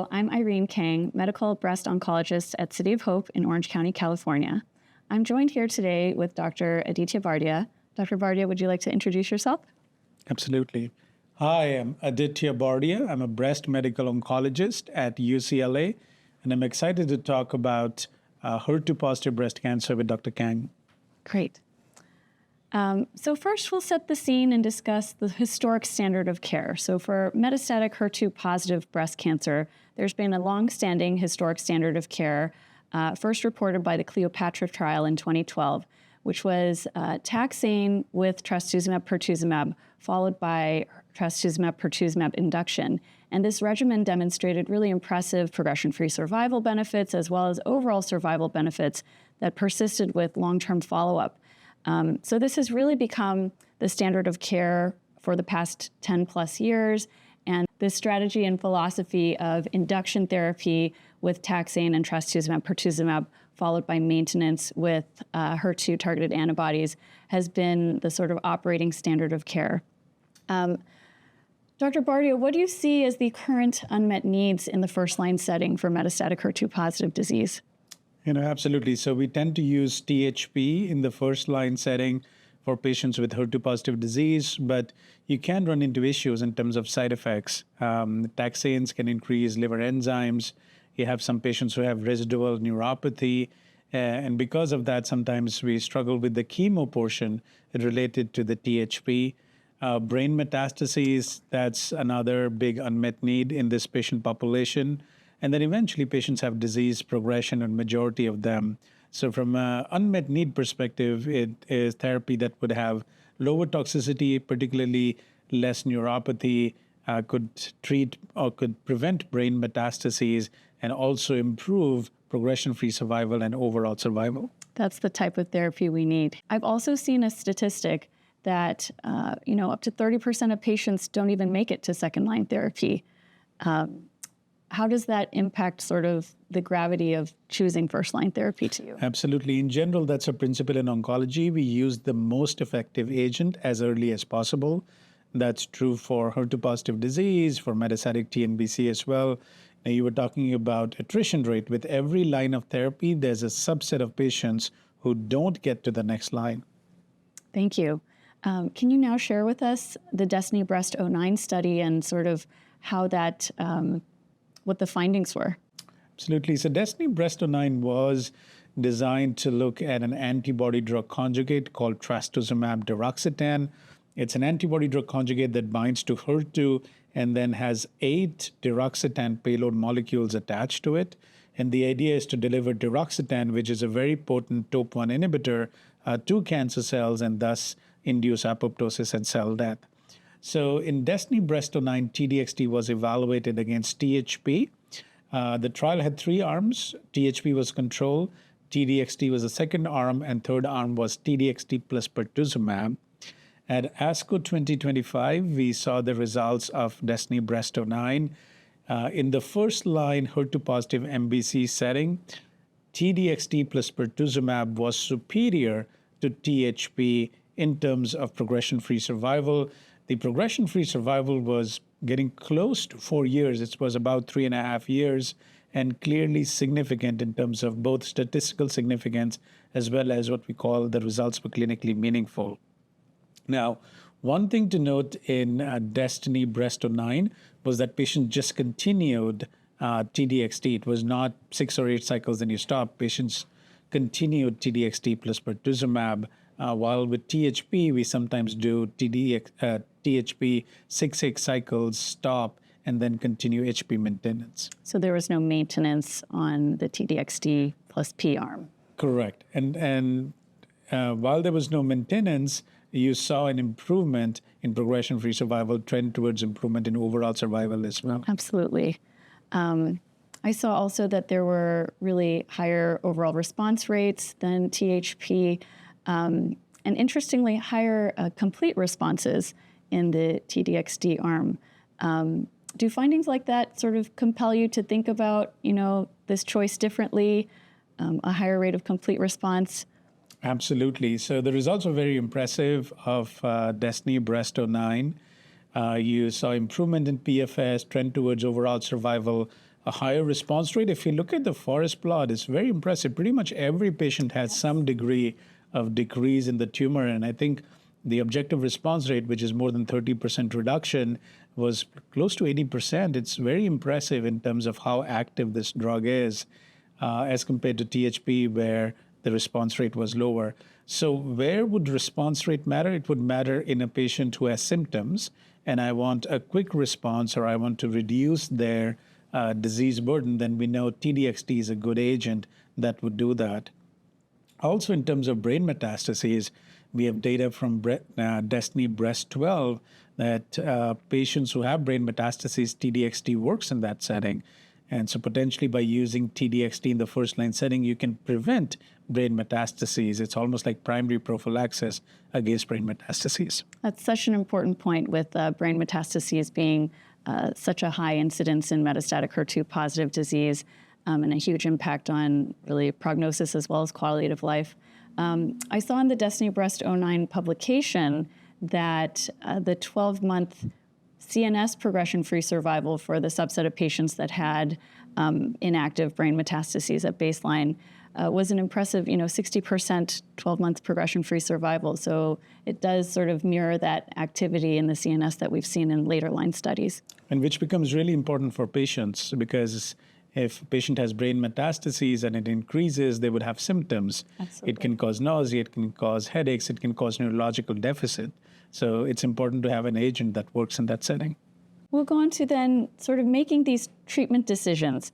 Hello, I'm Irene Kang, medical breast oncologist at City of Hope in Orange County, California. I'm joined here today with Dr. Aditya Bardia. Dr. Bardia, would you like to introduce yourself? Absolutely. Hi, I'm Aditya Bardia. I'm a breast medical oncologist at UCLA, and I'm excited to talk about HER2-positive breast cancer with Dr. Kang. Great. So first, we'll set the scene and discuss the historic standard of care. So for metastatic HER2-positive breast cancer, there's been a long-standing historic standard of care, first reported by the Cleopatra trial in 2012, which was taxane with trastuzumab-pertuzumab, followed by trastuzumab-pertuzumab induction. And this regimen demonstrated really impressive progression-free survival benefits, as well as overall survival benefits that persisted with long-term follow-up. So this has really become the standard of care for the past 10 plus years. And this strategy and philosophy of induction therapy with taxane and trastuzumab-pertuzumab, followed by maintenance with HER2 targeted antibodies, has been the sort of operating standard of care. Dr. Bardia, what do you see as the current unmet needs in the first-line setting for metastatic HER2-positive disease? Absolutely. So we tend to use THP in the first-line setting for patients with HER2-positive disease, but you can run into issues in terms of side effects. Taxanes can increase liver enzymes. You have some patients who have residual neuropathy, and because of that, sometimes we struggle with the chemo portion related to the THP. Brain metastases, that's another big unmet need in this patient population. And then eventually patients have disease progression in majority of them. So from an unmet need perspective, it is therapy that would have lower toxicity, particularly less neuropathy, could treat or could prevent brain metastases and also improve progression-free survival and overall survival. That's the type of therapy we need. I've also seen a statistic that up to 30% of patients don't even make it to second-line therapy. How does that impact sort of the gravity of choosing first-line therapy to you? Absolutely. In general, that's a principle in oncology. We use the most effective agent as early as possible. That's true for HER2-positive disease, for metastatic TNBC as well. Now, you were talking about attrition rate. With every line of therapy, there's a subset of patients who don't get to the next line. Thank you. Can you now share with us the DESTINY-Breast09 study and sort of how that what the findings were? Absolutely. So DESTINY-Breast09 was designed to look at an antibody-drug conjugate called trastuzumab deruxtecan. It's an antibody-drug conjugate that binds to HER2 and then has 8 deruxtecan payload molecules attached to it. And the idea is to deliver deruxtecan, which is a very potent TOP1 inhibitor, to cancer cells and thus induce apoptosis and cell death. So in DESTINY-Breast09, T-DXd was evaluated against THP. The trial had 3 arms. THP was control, T-DXd was the second arm, and third arm was T-DXd plus pertuzumab. At ASCO 2025, we saw the results of DESTINY-Breast09. In the first-line HER2-positive MBC setting, T-DXd plus pertuzumab was superior to THP in terms of progression-free survival. The progression-free survival was getting close to 4 years. It was about 3.5 years, and clearly significant in terms of both statistical significance as well as what we call the results were clinically meaningful. Now, one thing to note in DESTINY-Breast09 was that patients just continued T-DXd. It was not 6 or 8 cycles and you stop. Patients continued T-DXd plus pertuzumab. While with THP, we sometimes do THP 6 cycles, stop, and then continue HP maintenance. So there was no maintenance on the T-DXd plus P arm. Correct. And while there was no maintenance, you saw an improvement in progression-free survival, trend towards improvement in overall survival as well. Absolutely. I saw also that there were really higher overall response rates than THP, and interestingly, higher complete responses in the T-DXd arm. Do findings like that sort of compel you to think about, this choice differently, a higher rate of complete response? Absolutely. So the results were very impressive of DESTINY-Breast09. You saw improvement in PFS, trend towards overall survival, a higher response rate. If you look at the forest plot, it's very impressive. Pretty much every patient has some degree of decrease in the tumor. And I think the objective response rate, which is more than 30% reduction, was close to 80%. It's very impressive in terms of how active this drug is as compared to THP, where the response rate was lower. So where would response rate matter? It would matter in a patient who has symptoms, and I want a quick response, or I want to reduce their disease burden. Then we know T-DXd is a good agent that would do that. Also, in terms of brain metastases, we have data from DESTINY-Breast12 that patients who have brain metastases, T-DXd works in that setting. And so potentially by using T-DXd in the first-line setting, you can prevent brain metastases. It's almost like primary prophylaxis against brain metastases. That's such an important point with brain metastases being such a high incidence in metastatic HER2-positive disease and a huge impact on really prognosis as well as quality of life. I saw in the DESTINY-Breast09 publication that the 12-month CNS progression-free survival for the subset of patients that had inactive brain metastases at baseline was an impressive, 60% 12-month progression-free survival. So it does sort of mirror that activity in the CNS that we've seen in later line studies. And which becomes really important for patients, because if a patient has brain metastases and it increases, they would have symptoms. Absolutely. It can cause nausea, it can cause headaches, it can cause neurological deficit. So it's important to have an agent that works in that setting. We'll go on to then sort of making these treatment decisions.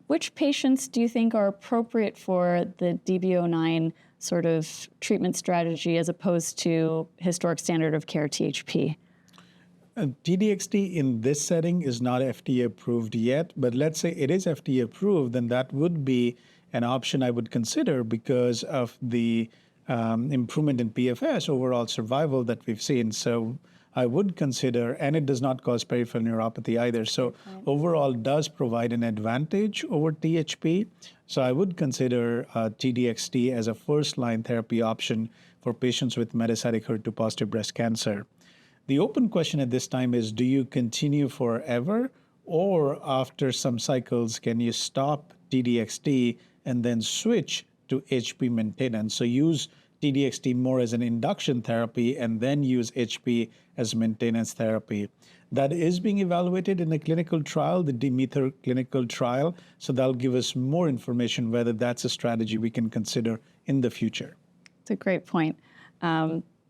Which patients do you think are appropriate for the DB09 sort of treatment strategy as opposed to historic standard of care THP? T-DXd in this setting is not FDA approved yet, but let's say it is FDA approved, then that would be an option I would consider because of the improvement in PFS, overall survival that we've seen. So I would consider, and it does not cause peripheral neuropathy either. So overall does provide an advantage over THP. So I would consider T-DXd as a first-line therapy option for patients with metastatic HER2-positive breast cancer. The open question at this time is, do you continue forever, or after some cycles, can you stop T-DXd and then switch to HP maintenance? So use T-DXd more as an induction therapy and then use HP as maintenance therapy. That is being evaluated in a clinical trial, the Demeter clinical trial. So that'll give us more information whether that's a strategy we can consider in the future. It's a great point.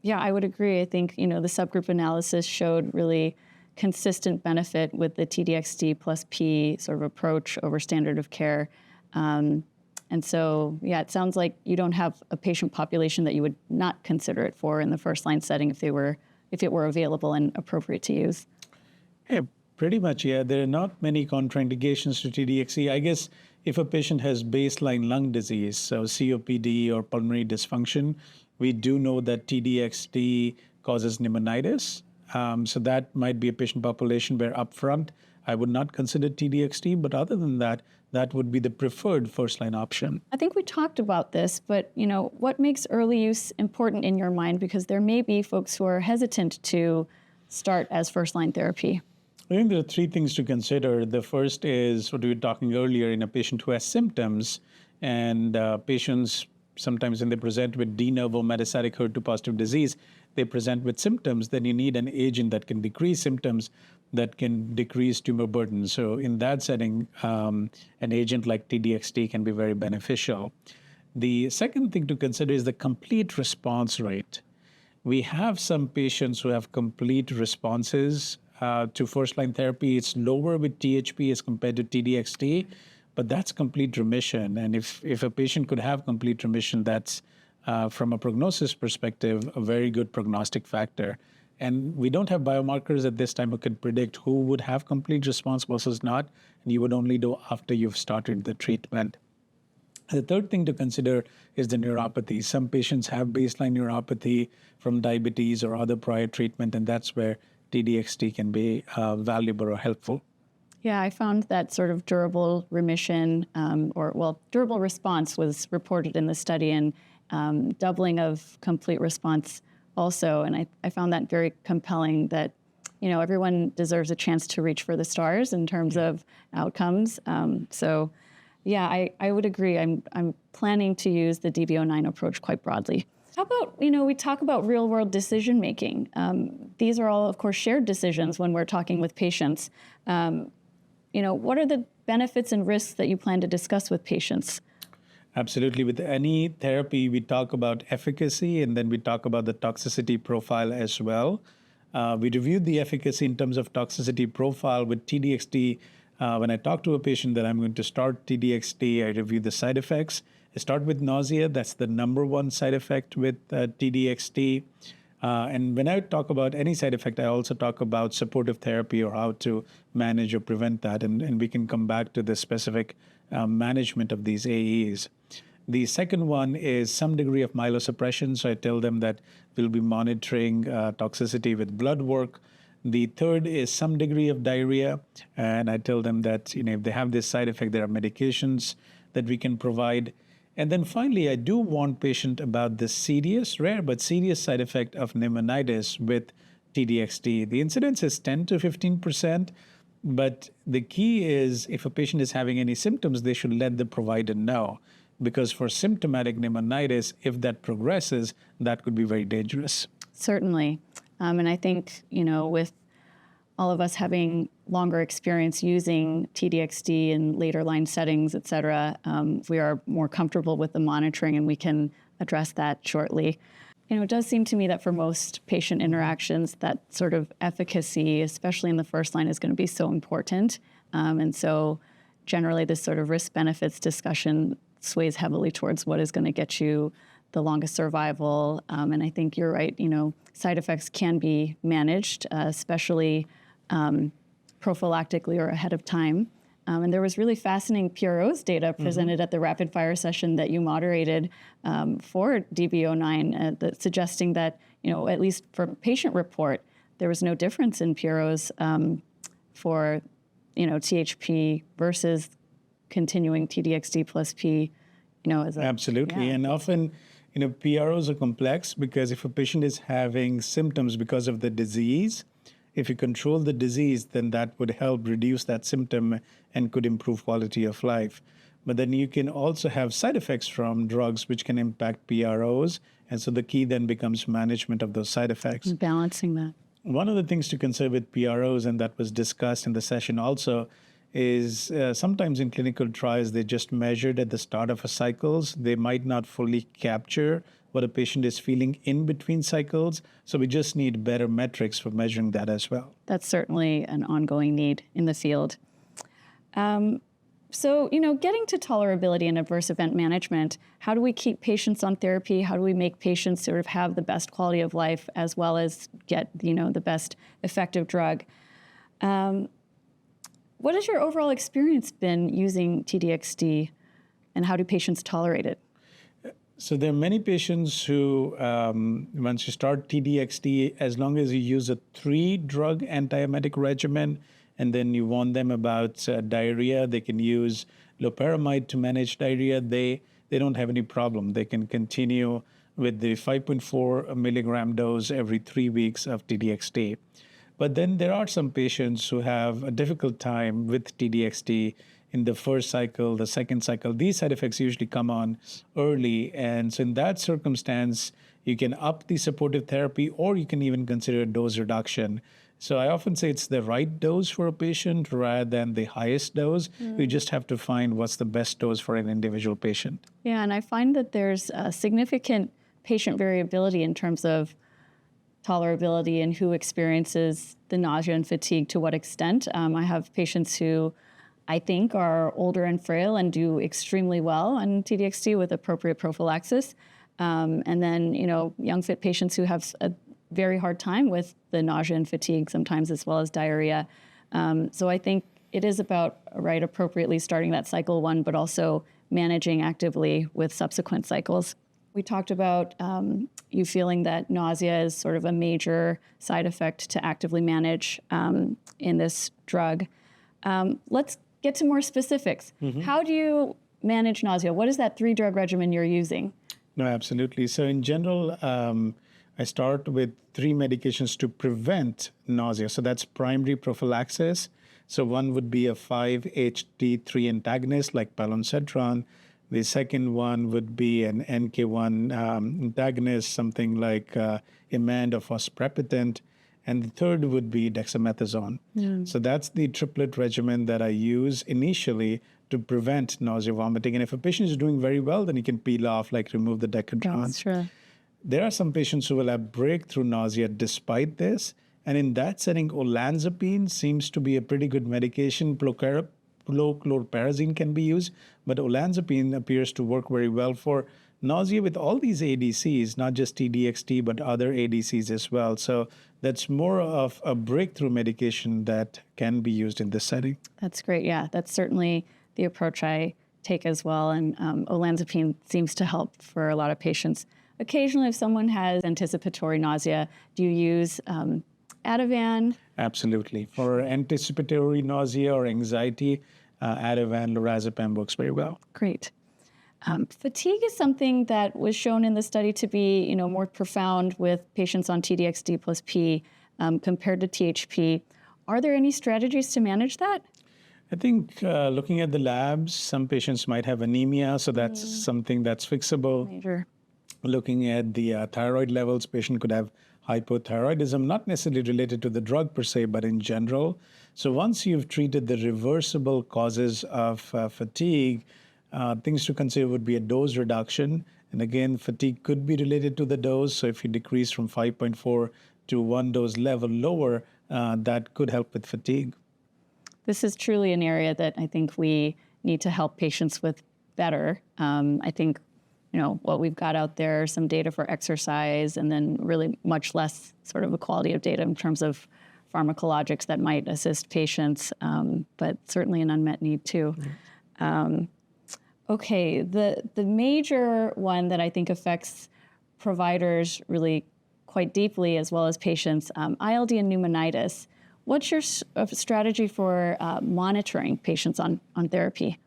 Yeah, I would agree. I think, the subgroup analysis showed really consistent benefit with the T-DXd plus P sort of approach over standard of care. And so, yeah, it sounds like you don't have a patient population that you would not consider it for in the first-line setting if it were available and appropriate to use. Yeah, pretty much, yeah. There are not many contraindications to T-DXd. I guess if a patient has baseline lung disease, so COPD or pulmonary dysfunction, we do know that T-DXd causes pneumonitis. So that might be a patient population where upfront I would not consider T-DXd, but other than that, that would be the preferred first-line option. I think we talked about this, but what makes early use important in your mind? Because there may be folks who are hesitant to start as first-line therapy. I think there are three things to consider. The first is what we were talking earlier in a patient who has symptoms, and patients sometimes when they present with de novo metastatic HER2-positive disease, they present with symptoms, then you need an agent that can decrease symptoms, that can decrease tumor burden. So in that setting, an agent like T-DXd can be very beneficial. The second thing to consider is the complete response rate. We have some patients who have complete responses to first-line therapy. It's lower with THP as compared to T-DXd, but that's complete remission. And if a patient could have complete remission, that's, from a prognosis perspective, a very good prognostic factor. And we don't have biomarkers at this time who can predict who would have complete response versus not, and you would only know after you've started the treatment. The third thing to consider is the neuropathy. Some patients have baseline neuropathy from diabetes or other prior treatment, and that's where T-DXd can be valuable or helpful. Yeah, I found that sort of durable remission, durable response was reported in the study, and doubling of complete response also. And I found that very compelling that, everyone deserves a chance to reach for the stars in terms of outcomes. So yeah, I would agree. I'm planning to use the DB09 approach quite broadly. How about, we talk about real world decision making. These are all, of course, shared decisions when we're talking with patients. What are the benefits and risks that you plan to discuss with patients? Absolutely. With any therapy, we talk about efficacy and then we talk about the toxicity profile as well. We reviewed the efficacy in terms of toxicity profile with T-DXd. When I talk to a patient that I'm going to start T-DXd, I review the side effects. I start with nausea. That's the number one side effect with T-DXd. And when I talk about any side effect, I also talk about supportive therapy or how to manage or prevent that. And we can come back to the specific management of these AEs. The second one is some degree of myelosuppression. So I tell them that we'll be monitoring toxicity with blood work. The third is some degree of diarrhea. And I tell them that if they have this side effect, there are medications that we can provide. And then finally, I do warn patient about the serious, rare but serious side effect of pneumonitis with T-DXd. The incidence is 10 to 15%, but the key is if a patient is having any symptoms, they should let the provider know. Because for symptomatic pneumonitis, if that progresses, that could be very dangerous. Certainly. And I think, with all of us having longer experience using T-DXd in later line settings, et cetera, we are more comfortable with the monitoring and we can address that shortly. It does seem to me that for most patient interactions, that sort of efficacy, especially in the first line, is going to be so important. And so generally this sort of risk-benefits discussion sways heavily towards what is going to get you the longest survival. And I think you're right, side effects can be managed, especially prophylactically or ahead of time. And there was really fascinating PRO's data presented at the rapid fire session that you moderated for DB09, suggesting that, at least for patient report, there was no difference in PROs for, THP versus continuing T-DXd plus P, as a... Absolutely. Yeah. And often, PROs are complex because if a patient is having symptoms because of the disease, if you control the disease, then that would help reduce that symptom and could improve quality of life. But then you can also have side effects from drugs which can impact PROs. And so the key then becomes management of those side effects. Balancing that. One of the things to consider with PROs, and that was discussed in the session also, is sometimes in clinical trials, they just measured at the start of a cycles. They might not fully capture what a patient is feeling in between cycles. So we just need better metrics for measuring that as well. That's certainly an ongoing need in the field. So, getting to tolerability and adverse event management, how do we keep patients on therapy? How do we make patients sort of have the best quality of life as well as get, the best effective drug? What has your overall experience been using T-DXd, and how do patients tolerate it? So there are many patients who, once you start T-DXd, as long as you use a 3-drug antiemetic regimen, and then you warn them about diarrhea, they can use loperamide to manage diarrhea, they don't have any problem. They can continue with the 5.4 milligram dose every 3 weeks of T-DXd. But then there are some patients who have a difficult time with T-DXd in the first cycle, the second cycle. These side effects usually come on early. And so in that circumstance, you can up the supportive therapy or you can even consider a dose reduction. So I often say it's the right dose for a patient rather than the highest dose. We just have to find what's the best dose for an individual patient. Yeah, and I find that there's significant patient variability in terms of tolerability and who experiences the nausea and fatigue to what extent. I have patients who I think are older and frail and do extremely well on T-DXd with appropriate prophylaxis. And then, young fit patients who have a very hard time with the nausea and fatigue sometimes as well as diarrhea. So I think it is about, appropriately starting that cycle 1, but also managing actively with subsequent cycles. We talked about you feeling that nausea is sort of a major side effect to actively manage in this drug. Let's get to more specifics. How do you manage nausea? What is that 3-drug regimen you're using? No, absolutely. So in general, I start with 3 medications to prevent nausea. So that's primary prophylaxis. So one would be a 5-HT3 antagonist like paloncetron. The second one would be an NK1 antagonist, something like Imand or fosprepitant. And the third would be dexamethasone. So that's the triplet regimen that I use initially to prevent nausea, vomiting. And if a patient is doing very well, then you can peel off, like remove the decadron. Sure. There are some patients who will have breakthrough nausea despite this. And in that setting, olanzapine seems to be a pretty good medication. Chlorperazine can be used, but olanzapine appears to work very well for nausea with all these ADCs, not just T-DXd, but other ADCs as well. So that's more of a breakthrough medication that can be used in this setting. That's great. Yeah, that's certainly the approach I take as well. And olanzapine seems to help for a lot of patients. Occasionally, if someone has anticipatory nausea, do you use Ativan? Absolutely. For anticipatory nausea or anxiety, Ativan, lorazepam works very well. Great. Fatigue is something that was shown in the study to be, more profound with patients on T-DXd plus P compared to THP. Are there any strategies to manage that? I think looking at the labs, some patients might have anemia, so that's something that's fixable. Major. Looking at the thyroid levels, patient could have hypothyroidism, not necessarily related to the drug per se, but in general. So once you've treated the reversible causes of fatigue, things to consider would be a dose reduction. And again, fatigue could be related to the dose. So if you decrease from 5.4 to 1 dose level lower, that could help with fatigue. This is truly an area that I think we need to help patients with better. I think what we've got out there, some data for exercise, and then really much less sort of a quality of data in terms of pharmacologics that might assist patients, but certainly an unmet need too. Okay, the major one that I think affects providers really quite deeply as well as patients, ILD and pneumonitis. What's your strategy for monitoring patients on therapy?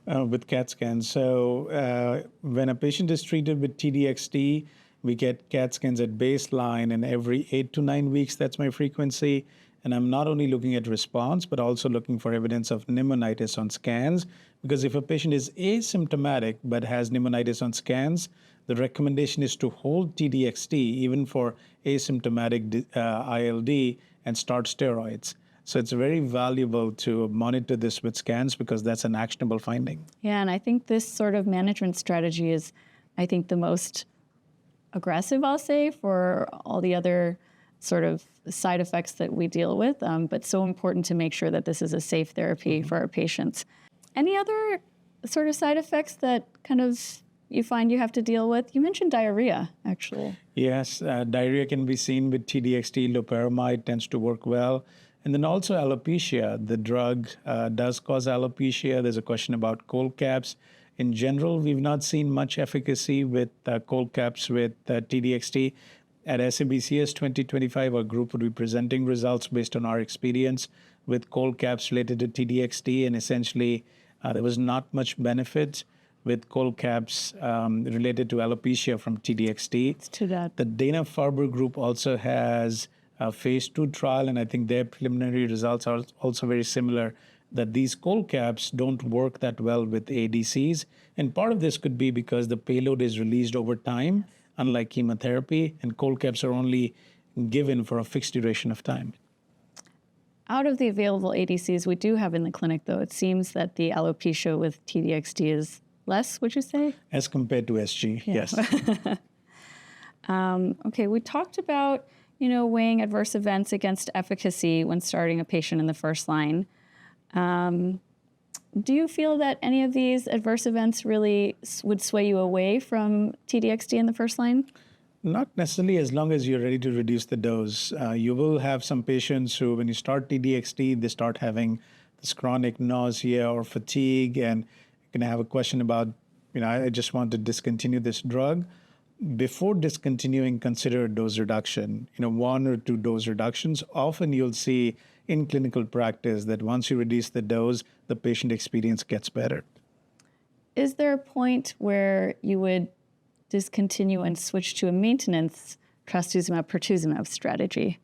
With CAT scans. So when a patient is treated with T-DXd, we get CAT scans at baseline, and every 8 to 9 weeks, that's my frequency. And I'm not only looking at response, but also looking for evidence of pneumonitis on scans. Because if a patient is asymptomatic but has pneumonitis on scans, the recommendation is to hold T-DXd even for asymptomatic ILD and start steroids. So it's very valuable to monitor this with scans because that's an actionable finding. Yeah, and I think this sort of management strategy is, I think, the most aggressive, I'll say, for all the other sort of side effects that we deal with, but so important to make sure that this is a safe therapy for our patients. Any other sort of side effects that kind of you find you have to deal with? You mentioned diarrhea, actually. Yes, diarrhea can be seen with T-DXd. Loperamide tends to work well. And then also alopecia. The drug does cause alopecia. There's a question about cold caps. In general, we've not seen much efficacy with cold caps with T-DXd. At SABCS 2025, our group would be presenting results based on our experience with cold caps related to T-DXd, and essentially there was not much benefit with cold caps related to alopecia from T-DXd. It's to that. The Dana-Farber group also has a phase 2 trial, and I think their preliminary results are also very similar, that these cold caps don't work that well with ADCs. And part of this could be because the payload is released over time, unlike chemotherapy, and cold caps are only given for a fixed duration of time. Out of the available ADCs we do have in the clinic, though, it seems that the alopecia with T-DXd is less, would you say? As compared to SG, yes. Okay, we talked about weighing adverse events against efficacy when starting a patient in the first line. Do you feel that any of these adverse events really would sway you away from T-DXd in the first line? Not necessarily, as long as you're ready to reduce the dose. You will have some patients who, when you start T-DXd, they start having this chronic nausea or fatigue, and you can have a question about, I just want to discontinue this drug. Before discontinuing, consider a dose reduction, 1 or 2 dose reductions. Often you'll see in clinical practice that once you reduce the dose, the patient experience gets better. Is there a point where you would discontinue and switch to a maintenance trastuzumab pertuzumab strategy?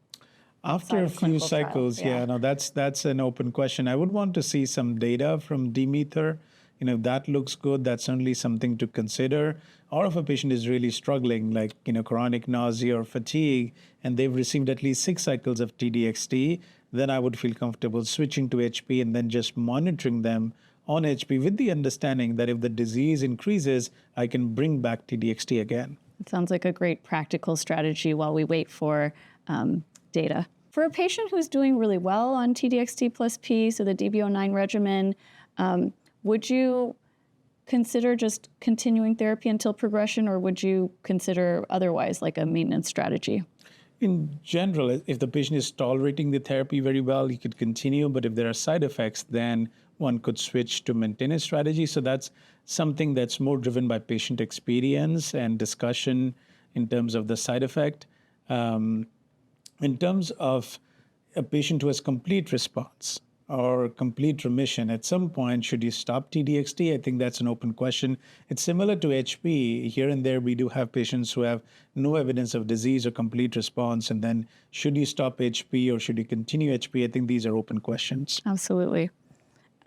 After a few clinical trials, cycles, yeah. no, that's an open question. I would want to see some data from Demeter. If that looks good, that's certainly something to consider. Or if a patient is really struggling, like chronic nausea or fatigue, and they've received at least 6 cycles of T-DXd, then I would feel comfortable switching to HP and then just monitoring them on HP with the understanding that if the disease increases, I can bring back T-DXd again. It sounds like a great practical strategy while we wait for data. For a patient who's doing really well on T-DXd plus P, so the DB09 regimen, would you consider just continuing therapy until progression, or would you consider otherwise, like a maintenance strategy? In general, if the patient is tolerating the therapy very well, you could continue. But if there are side effects, then one could switch to maintenance strategy. So that's something that's more driven by patient experience and discussion in terms of the side effect. In terms of a patient who has complete response or complete remission, at some point, should you stop T-DXd? I think that's an open question. It's similar to HP. Here and there, we do have patients who have no evidence of disease or complete response. And then should you stop HP or should you continue HP? I think these are open questions. Absolutely.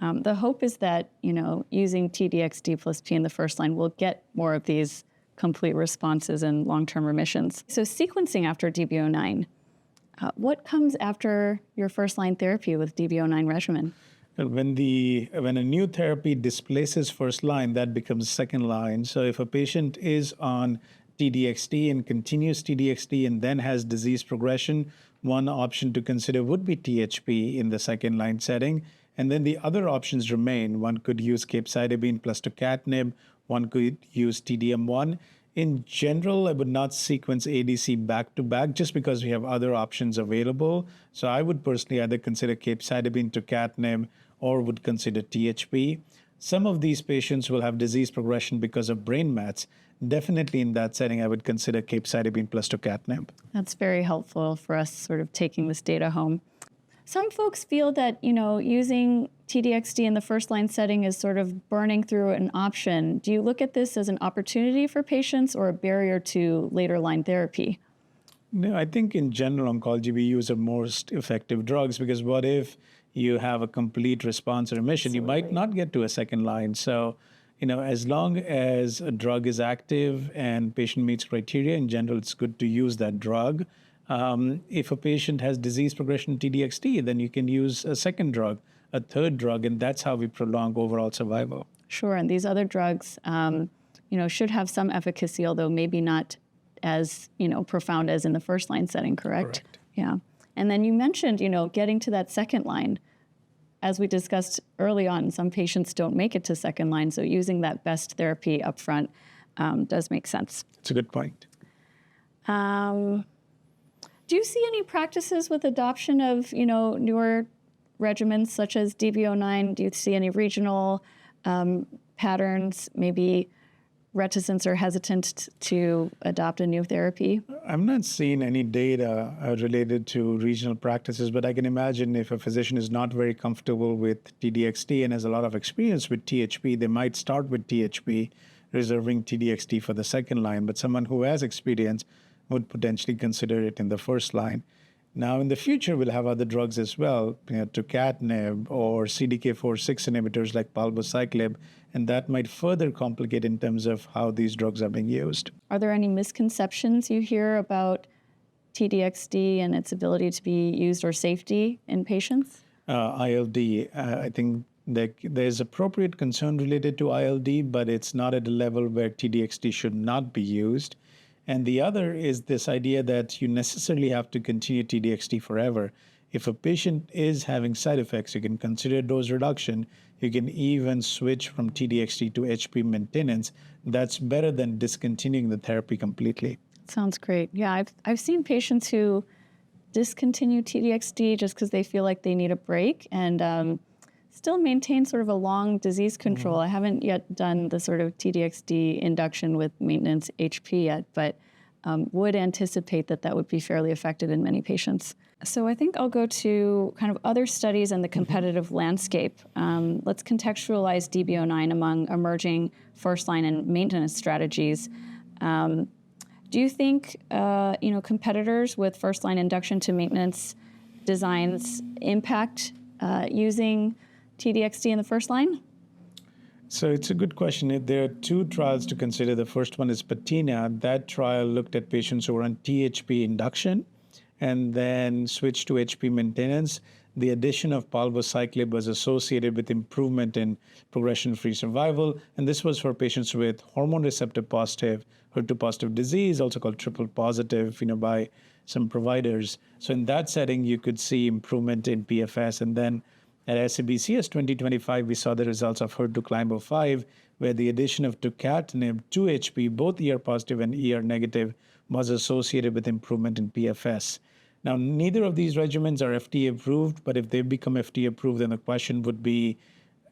The hope is that, using T-DXd plus P in the first line will get more of these complete responses and long-term remissions. So sequencing after DB09, what comes after your first-line therapy with DB09 regimen? When a new therapy displaces first line, that becomes second line. So if a patient is on T-DXd and continues T-DXd and then has disease progression, one option to consider would be THP in the second line setting. And then the other options remain. One could use capecitabine plus tucatinib. One could use TDM1. In general, I would not sequence ADC back to back just because we have other options available. So I would personally either consider capecitabine, tucatinib, or would consider THP. Some of these patients will have disease progression because of brain mets. Definitely in that setting, I would consider capecitabine plus tucatinib. That's very helpful for us sort of taking this data home. Some folks feel that, using T-DXd in the first-line setting is sort of burning through an option. Do you look at this as an opportunity for patients or a barrier to later-line therapy? No, I think in general oncology, we use the most effective drugs because what if you have a complete response or remission? Absolutely. You might not get to a second line. So, as long as a drug is active and patient meets criteria, in general, it's good to use that drug. If a patient has disease progression T-DXd, then you can use a second drug, a third drug, and that's how we prolong overall survival. Sure, and these other drugs, should have some efficacy, although maybe not as, profound as in the first-line setting, correct? Correct. Yeah. And then you mentioned, getting to that second line. As we discussed early on, some patients don't make it to second line, so using that best therapy up front does make sense. It's a good point. Do you see any practices with adoption of, newer regimens such as DB09? Do you see any regional patterns, maybe reticence or hesitant to adopt a new therapy? I'm not seeing any data related to regional practices, but I can imagine if a physician is not very comfortable with T-DXd and has a lot of experience with THP, they might start with THP, reserving T-DXd for the second line. But someone who has experience would potentially consider it in the first line. Now, in the future, we'll have other drugs as well, tucatinib or CDK4/6 inhibitors like palbociclib, and that might further complicate in terms of how these drugs are being used. Are there any misconceptions you hear about T-DXd and its ability to be used or safety in patients? ILD, I think there's appropriate concern related to ILD, but it's not at a level where T-DXd should not be used. And the other is this idea that you necessarily have to continue T-DXd forever. If a patient is having side effects, you can consider dose reduction. You can even switch from T-DXd to HP maintenance. That's better than discontinuing the therapy completely. Sounds great. Yeah, I've seen patients who discontinue T-DXd just because they feel like they need a break and still maintain sort of a long disease control. I haven't yet done the sort of T-DXd induction with maintenance HP yet, but would anticipate that would be fairly effective in many patients. So I think I'll go to kind of other studies and the competitive landscape. Let's contextualize DB09 among emerging first-line and maintenance strategies. Do Do you think, competitors with first-line induction to maintenance designs impact using T-DXd in the first line? So it's a good question. There are two trials to consider. The first one is Patina. That trial looked at patients who were on THP induction and then switched to HP maintenance. The addition of palbociclib was associated with improvement in progression-free survival. And this was for patients with hormone receptor positive, HER2 positive disease, also called triple positive, by some providers. So in that setting, you could see improvement in PFS. And then at SABCS 2025, we saw the results of HER2CLIMB-05, where the addition of tucatinib to HP, both ER positive and ER negative, was associated with improvement in PFS. Now, neither of these regimens are FDA approved, but if they become FDA approved, then the question would be,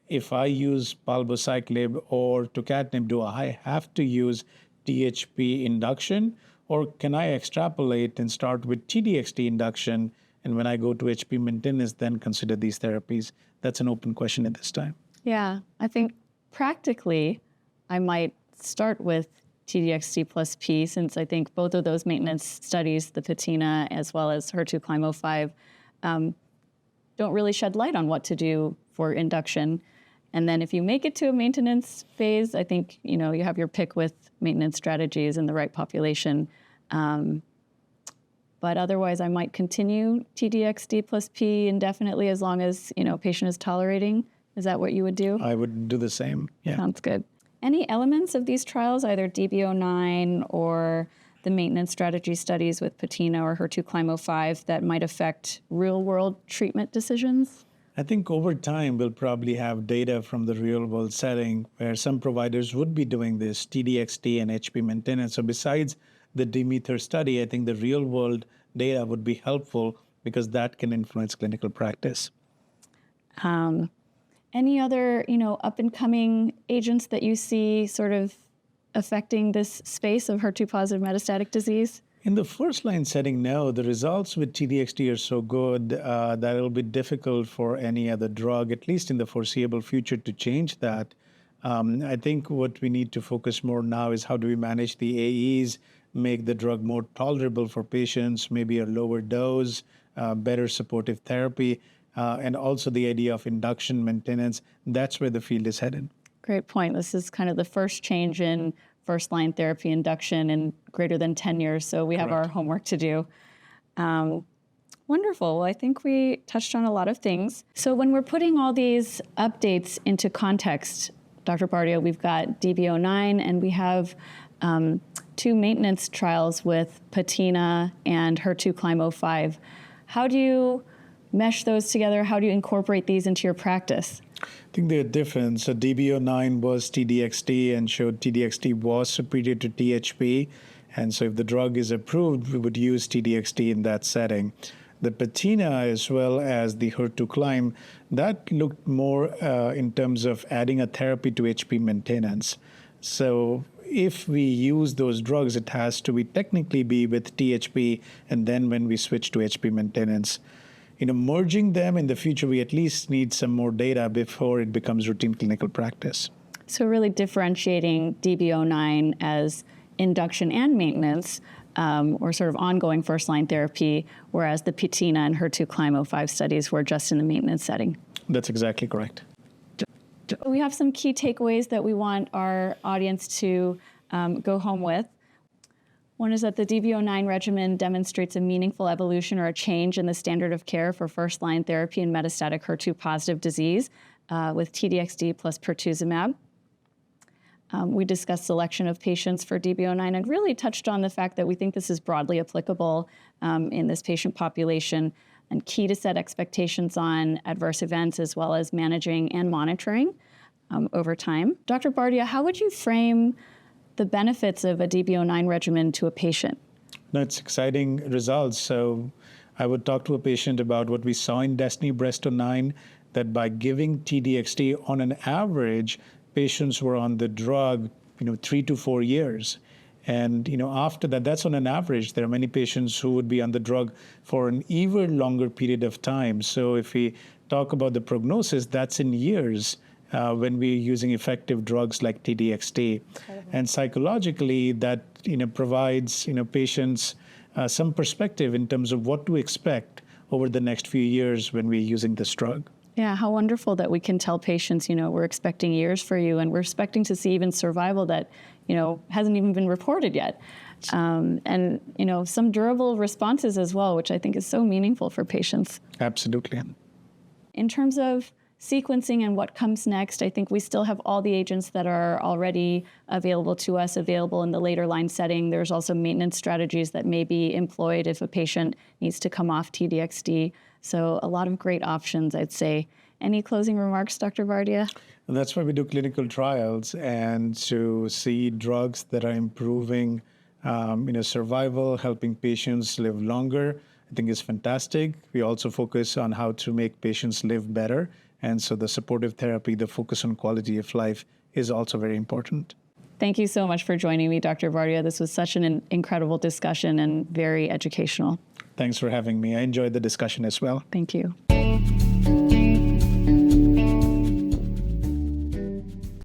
if I use palbociclib or tucatinib, do I have to use THP induction, or can I extrapolate and start with T-DXd induction, and when I go to HP maintenance, then consider these therapies? That's an open question at this time. Yeah, I think practically, I might start with T-DXd plus P, since I think both of those maintenance studies, the Patina as well as HER2CLIMB-05, don't really shed light on what to do for induction. And then if you make it to a maintenance phase, I think you have your pick with maintenance strategies in the right population. But otherwise, I might continue T-DXd plus P indefinitely as long as patient is tolerating. Is that what you would do? I would do the same. Yeah. Sounds good. Any elements of these trials, either DB09 or the maintenance strategy studies with Patina or HER2CLIMB-05, that might affect real-world treatment decisions? I think over time, we'll probably have data from the real-world setting where some providers would be doing this T-DXd and HP maintenance. So besides the DMETHER study, I think the real-world data would be helpful because that can influence clinical practice. Any other, up-and-coming agents that you see sort of affecting this space of HER2-positive metastatic disease? In the first-line setting, no. The results with T-DXd are so good that it'll be difficult for any other drug, at least in the foreseeable future, to change that. I think what we need to focus more now is how do we manage the AEs, make the drug more tolerable for patients, maybe a lower dose, better supportive therapy, and also the idea of induction maintenance. That's where the field is headed. Great point. This is kind of the first change in first-line therapy induction in greater than 10 years, so we have our homework to do. Wonderful. Well, I think we touched on a lot of things. So when we're putting all these updates into context, Dr. Bardia, we've got DB09, and we have 2 maintenance trials with Patina and HER2CLIMB-05. How do you mesh those together? How do you incorporate these into your practice? I think they're different. So DB09 was T-DXd and showed T-DXd was superior to THP. And so if the drug is approved, we would use T-DXd in that setting. The Patina, as well as the HER2CLIMB, that looked more in terms of adding a therapy to HP maintenance. So if we use those drugs, it has to technically be with THP, and then when we switch to HP maintenance. Merging them in the future, we at least need some more data before it becomes routine clinical practice. So really differentiating DB09 as induction and maintenance, or sort of ongoing first-line therapy, whereas the Patina and HER2CLIMB-05 studies were just in the maintenance setting. That's exactly correct. We have some key takeaways that we want our audience to go home with. One is that the DB09 regimen demonstrates a meaningful evolution or a change in the standard of care for first-line therapy in metastatic HER2-positive disease with T-DXd plus pertuzumab. We discussed selection of patients for DB09 and really touched on the fact that we think this is broadly applicable in this patient population, and key to set expectations on adverse events as well as managing and monitoring over time. Dr. Bardia, how would you frame the benefits of a DB09 regimen to a patient? No, it's exciting results. So I would talk to a patient about what we saw in DESTINY-Breast09, that by giving T-DXd on an average, patients were on the drug, 3 to 4 years. And, after that, that's on an average. There are many patients who would be on the drug for an even longer period of time. So if we talk about the prognosis, that's in years. when we're using effective drugs like T-DXd. And psychologically, that provides patients some perspective in terms of what to expect over the next few years when we're using this drug. Yeah, how wonderful that we can tell patients, we're expecting years for you, and we're expecting to see even survival that, hasn't even been reported yet. And some durable responses as well, which I think is so meaningful for patients. Absolutely. In terms of sequencing and what comes next, I think we still have all the agents that are already available to us, available in the later line setting. There's also maintenance strategies that may be employed if a patient needs to come off T-DXd. So a lot of great options, I'd say. Any closing remarks, Dr. Bardia? And that's why we do clinical trials, and to see drugs that are improving survival, helping patients live longer, I think is fantastic. We also focus on how to make patients live better. And so the supportive therapy, the focus on quality of life is also very important. Thank you so much for joining me, Dr. Bardia. This was such an incredible discussion and very educational. Thanks for having me. I enjoyed the discussion as well. Thank you.